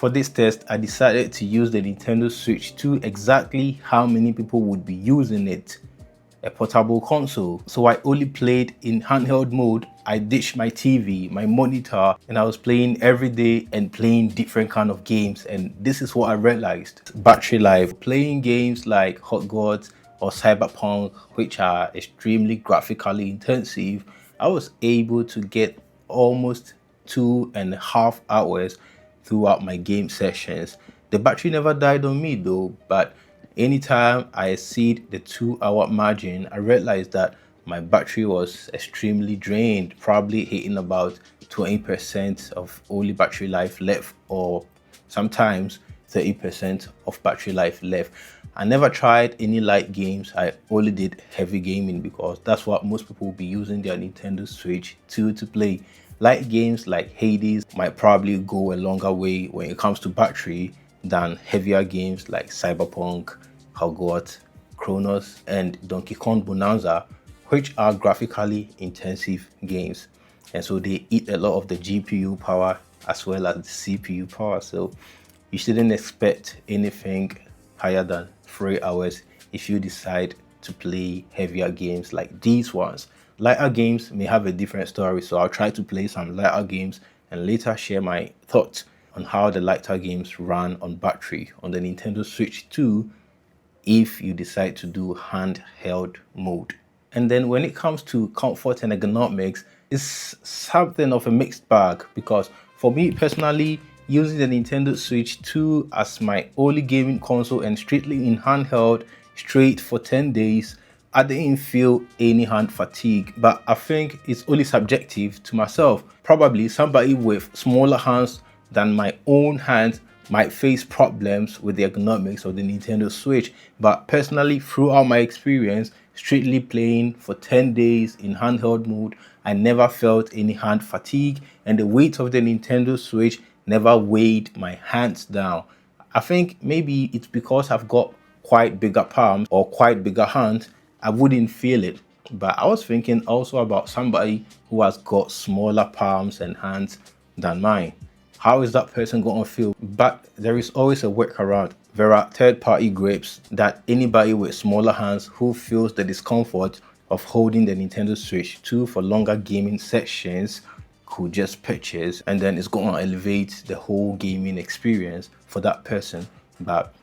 for this test, I decided to use the Nintendo Switch 2 exactly how many people would be using it, a portable console. So I only played in handheld mode. I ditched my TV, my monitor, and I was playing every day and playing different kind of games. And this is what I realized: battery life. Playing games like Hogwarts or Cyberpunk, which are extremely graphically intensive, I was able to get almost 2.5 hours throughout my game sessions. The battery never died on me though, but anytime I exceed the 2 hour margin, I realized that my battery was extremely drained, probably hitting about 20% of only battery life left, or sometimes 30% of battery life left. I never tried any light games. I only did heavy gaming because that's what most people will be using their Nintendo Switch to play. Light games like Hades might probably go a longer way when it comes to battery than heavier games like Cyberpunk, Hogwarts, Chronos, and Donkey Kong Bonanza, which are graphically intensive games. And so they eat a lot of the GPU power as well as the CPU power. So you shouldn't expect anything higher than 3 hours if you decide to play heavier games like these ones. Lighter games may have a different story, so I'll try to play some lighter games and later share my thoughts on how the lighter games run on battery on the Nintendo Switch 2 if you decide to do handheld mode. And then when it comes to comfort and ergonomics, it's something of a mixed bag, because for me personally, using the Nintendo Switch 2 as my only gaming console and strictly in handheld straight for 10 days, I didn't feel any hand fatigue. But I think it's only subjective to myself. Probably somebody with smaller hands than my own hands might face problems with the ergonomics of the Nintendo Switch. But personally, throughout my experience, strictly playing for 10 days in handheld mode, I never felt any hand fatigue, and the weight of the Nintendo Switch never weighed my hands down. I think maybe it's because I've got quite bigger palms or quite bigger hands, I wouldn't feel it. But I was thinking also about somebody who has got smaller palms and hands than mine. How is that person going to feel? But there is always a workaround. There are third-party grips that anybody with smaller hands who feels the discomfort of holding the Nintendo Switch 2 for longer gaming sessions could just purchase, and then it's going to elevate the whole gaming experience for that person. But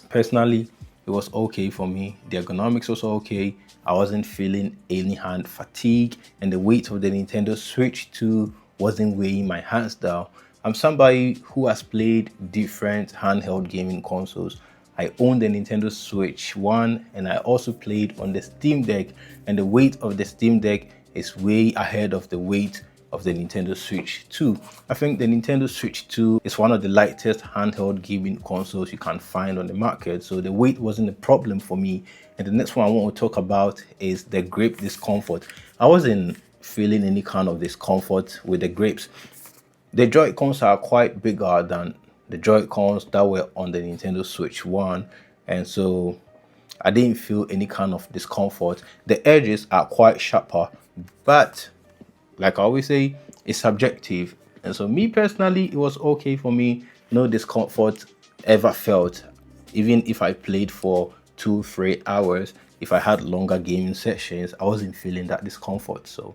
personally, it was okay for me. The ergonomics was okay. I wasn't feeling any hand fatigue, and the weight of the Nintendo Switch 2 wasn't weighing my hands down. I'm somebody who has played different handheld gaming consoles. I own the Nintendo Switch 1, and I also played on the Steam Deck, and the weight of the Steam Deck is way ahead of the weight of the Nintendo Switch 2. I think the Nintendo Switch 2 is one of the lightest handheld gaming consoles you can find on the market, so the weight wasn't a problem for me. And the next one I want to talk about is the grip discomfort. I wasn't feeling any kind of discomfort with the grips. The Joy-Cons are quite bigger than the Joy-Cons that were on the Nintendo Switch 1, and so I didn't feel any kind of discomfort. The edges are quite sharper, but like I always say, it's subjective. And so me personally, it was okay for me. No discomfort ever felt. Even if I played for 2-3 hours, if I had longer gaming sessions, I wasn't feeling that discomfort. So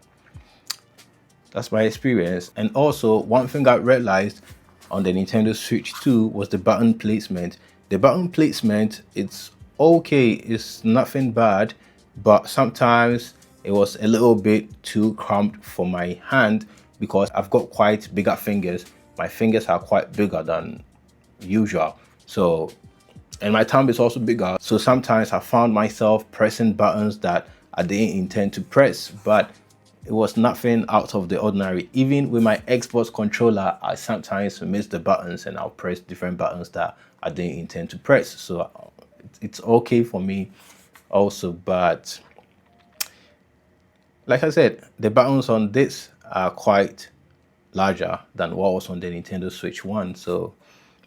that's my experience. And also, one thing I realized on the Nintendo Switch 2 was the button placement. The button placement, it's okay, it's nothing bad, but sometimes it was a little bit too cramped for my hand because I've got quite bigger fingers. My fingers are quite bigger than usual. So, and my thumb is also bigger. So sometimes I found myself pressing buttons that I didn't intend to press, but it was nothing out of the ordinary. Even with my Xbox controller, I sometimes miss the buttons and I'll press different buttons that I didn't intend to press. So it's okay for me also, but like I said, the buttons on this are quite larger than what was on the Nintendo Switch 1. So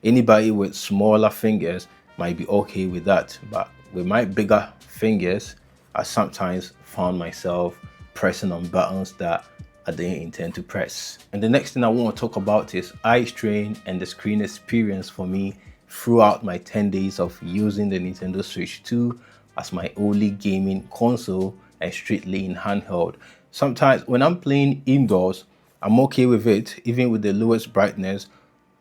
anybody with smaller fingers might be okay with that. But with my bigger fingers, I sometimes found myself pressing on buttons that I didn't intend to press. And the next thing I want to talk about is eye strain and the screen experience for me throughout my 10 days of using the Nintendo Switch 2 as my only gaming console and strictly in handheld. Sometimes when I'm playing indoors, I'm okay with it, even with the lowest brightness.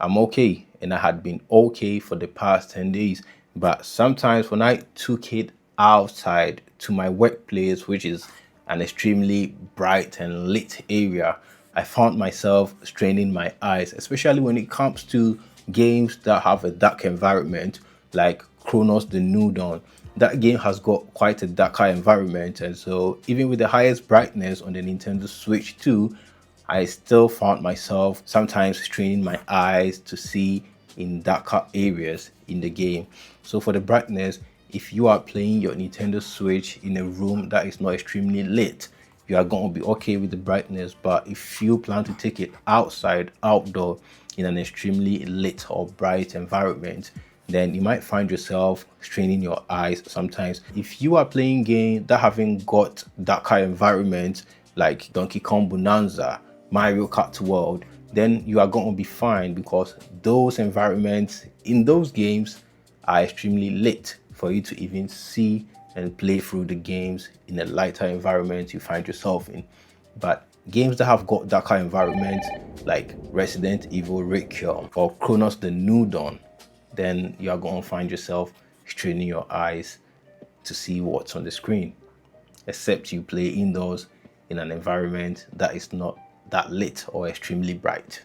I'm okay, and I had been okay for the past 10 days. But sometimes when I took it outside to my workplace, which is an extremely bright and lit area, I found myself straining my eyes, especially when it comes to games that have a dark environment like Chronos the New Dawn. That game has got quite a darker environment, and so even with the highest brightness on the Nintendo Switch 2, I still found myself sometimes straining my eyes to see in darker areas in the game. So for the brightness, if you are playing your Nintendo Switch in a room that is not extremely lit, you are going to be okay with the brightness. But if you plan to take it outside, outdoor, in an extremely lit or bright environment, then you might find yourself straining your eyes sometimes. If you are playing games that haven't got darker environments like Donkey Kong Bonanza, Mario Kart World, then you are going to be fine, because those environments in those games are extremely lit for you to even see and play through the games in a lighter environment you find yourself in. But games that have got darker environments like Resident Evil Requiem or Chronos the New Dawn, then you are going to find yourself straining your eyes to see what's on the screen, except you play indoors in an environment that is not that lit or extremely bright.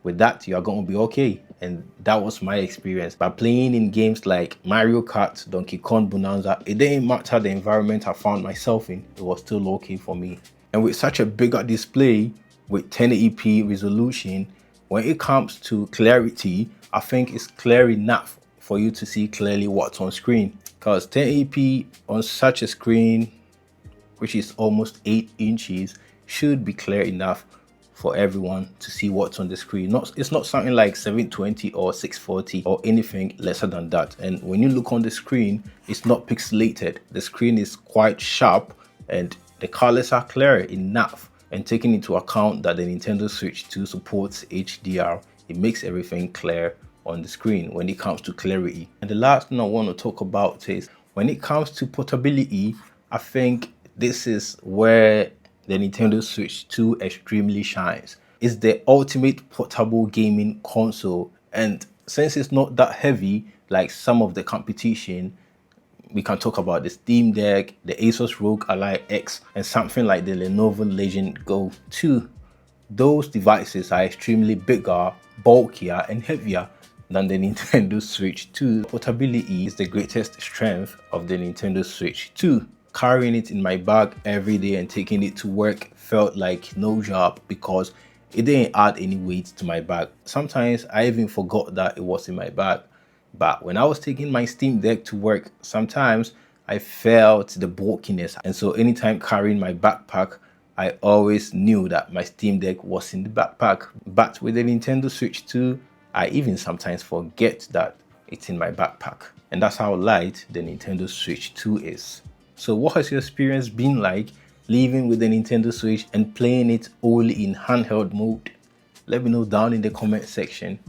With that, you are going to be okay. And that was my experience. By playing in games like Mario Kart, Donkey Kong Bonanza, it didn't matter the environment I found myself in, it was still okay for me. And with such a bigger display, with 1080p resolution, when it comes to clarity, I think it's clear enough for you to see clearly what's on screen. Because 1080p on such a screen, which is almost 8 inches, should be clear enough for everyone to see what's on the screen. It's not something like 720 or 640 or anything lesser than that. And when you look on the screen, it's not pixelated. The screen is quite sharp and the colors are clear enough. And taking into account that the Nintendo Switch 2 supports HDR, it makes everything clear on the screen when it comes to clarity. And the last thing I want to talk about is when it comes to portability, I think this is where the Nintendo Switch 2 extremely shines. It's the ultimate portable gaming console, and since it's not that heavy like some of the competition, we can talk about the Steam Deck, the Asus ROG Ally X, and something like the Lenovo Legion Go 2. Those devices are extremely bigger, bulkier, and heavier than the Nintendo Switch 2. Portability is the greatest strength of the Nintendo Switch 2. Carrying it in my bag every day and taking it to work felt like no job, because it didn't add any weight to my bag. Sometimes I even forgot that it was in my bag. But when I was taking my Steam Deck to work, sometimes I felt the bulkiness. And so anytime carrying my backpack, I always knew that my Steam Deck was in the backpack. But with the Nintendo Switch 2, I even sometimes forget that it's in my backpack. And that's how light the Nintendo Switch 2 is. So what has your experience been like living with the Nintendo Switch and playing it only in handheld mode? Let me know down in the comment section.